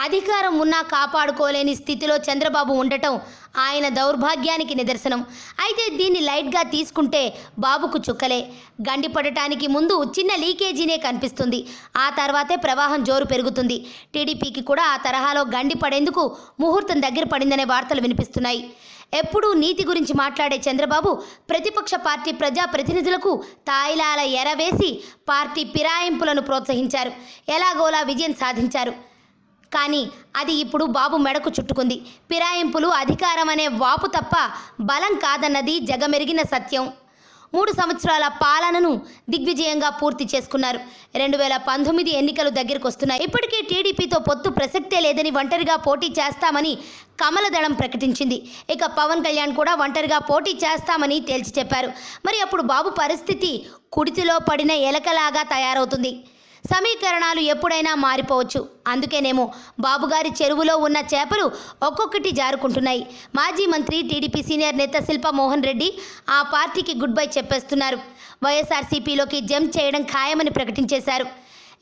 అధికారం ఉన్నా కాపాడుకోలేని స్థితిలో చంద్రబాబు ఉండటం ఆయన దౌర్భాగ్యానికి నిదర్శనం. అయితే దీన్ని లైట్గా తీసుకుంటే బాబుకు చుక్కలే. గండిపడటానికి ముందు చిన్న లీకేజీనే కనిపిస్తుంది. ఆ తర్వాతే ప్రవాహం జోరు పెరుగుతుంది. టీడీపీకి కూడా ఆ తరహాలో గండి పడేందుకు ముహూర్తం దగ్గర పడిందనే వార్తలు వినిపిస్తున్నాయి. ఎప్పుడూ నీతి గురించి మాట్లాడే చంద్రబాబు ప్రతిపక్ష పార్టీ ప్రజాప్రతినిధులకు తాయిలాల ఎరవేసి పార్టీ ఫిరాయింపులను ప్రోత్సహించారు. ఎలాగోలా విజయం సాధించారు. కానీ అది ఇప్పుడు బాబు మెడకు చుట్టుకుంది. ఫిరాయింపులు అధికారం అనే వాపు తప్ప బలం కాదన్నది జగమెరిగిన సత్యం. 3 సంవత్సరాల పాలనను దిగ్విజయంగా పూర్తి చేసుకున్నారు. 2019 ఎన్నికలు దగ్గరకు వస్తున్నాయి. ఇప్పటికే టీడీపీతో పొత్తు ప్రసక్తే లేదని ఒంటరిగా పోటీ చేస్తామని కమలదళం ప్రకటించింది. ఇక పవన్ కళ్యాణ్ కూడా ఒంటరిగా పోటీ చేస్తామని తేల్చి చెప్పారు. మరి అప్పుడు బాబు పరిస్థితి కుడితిలో పడిన ఎలకలాగా తయారవుతుంది. సమీకరణాలు ఎప్పుడైనా మారిపోవచ్చు. అందుకేనేమో బాబుగారి చెరువులో ఉన్న చేపలు ఒక్కొక్కటి జారుకుంటున్నాయి. మాజీ మంత్రి టీడీపీ సీనియర్ నేత శిల్పా మోహన్ రెడ్డి ఆ పార్టీకి గుడ్ బై చెప్పేస్తున్నారు. వైఎస్ఆర్సీపీలోకి జంప్ చేయడం ఖాయమని ప్రకటించేశారు.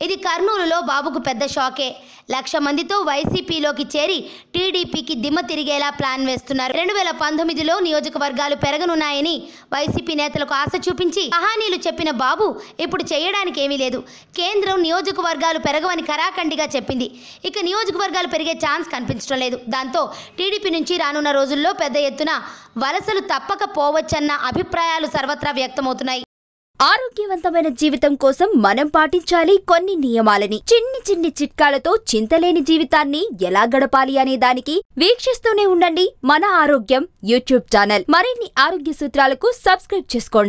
ఇది కర్నూలులో బాబుకు పెద్ద షాకే. 1,00,000 మందితో వైసీపీలోకి చేరి టీడీపీకి దిమ్మ తిరిగేలా ప్లాన్ వేస్తున్నారు. 2019లో నియోజకవర్గాలు పెరగనున్నాయని వైసీపీ నేతలకు ఆశ చూపించి కహానీలు చెప్పిన బాబు ఇప్పుడు చేయడానికి ఏమీ లేదు. కేంద్రం నియోజకవర్గాలు పెరగవని ఖరాఖండిగా చెప్పింది. ఇక నియోజకవర్గాలు పెరిగే ఛాన్స్ కనిపించడం లేదు. దాంతో టీడీపీ నుంచి రానున్న రోజుల్లో పెద్ద ఎత్తున వలసలు తప్పకపోవచ్చన్న అభిప్రాయాలు సర్వత్రా వ్యక్తమవుతున్నాయి. ఆరోగ్యవంతమైన జీవితం కోసం మనం పాటించాలి కొన్ని నియమాలని. చిన్ని చిట్కాలతో చింతలేని జీవితాన్ని ఎలా గడపాలి అనే దానికి వీక్షిస్తూనే ఉండండి మన ఆరోగ్యం యూట్యూబ్ ఛానల్. మరిన్ని ఆరోగ్య సూత్రాలకు సబ్స్క్రైబ్ చేసుకోండి.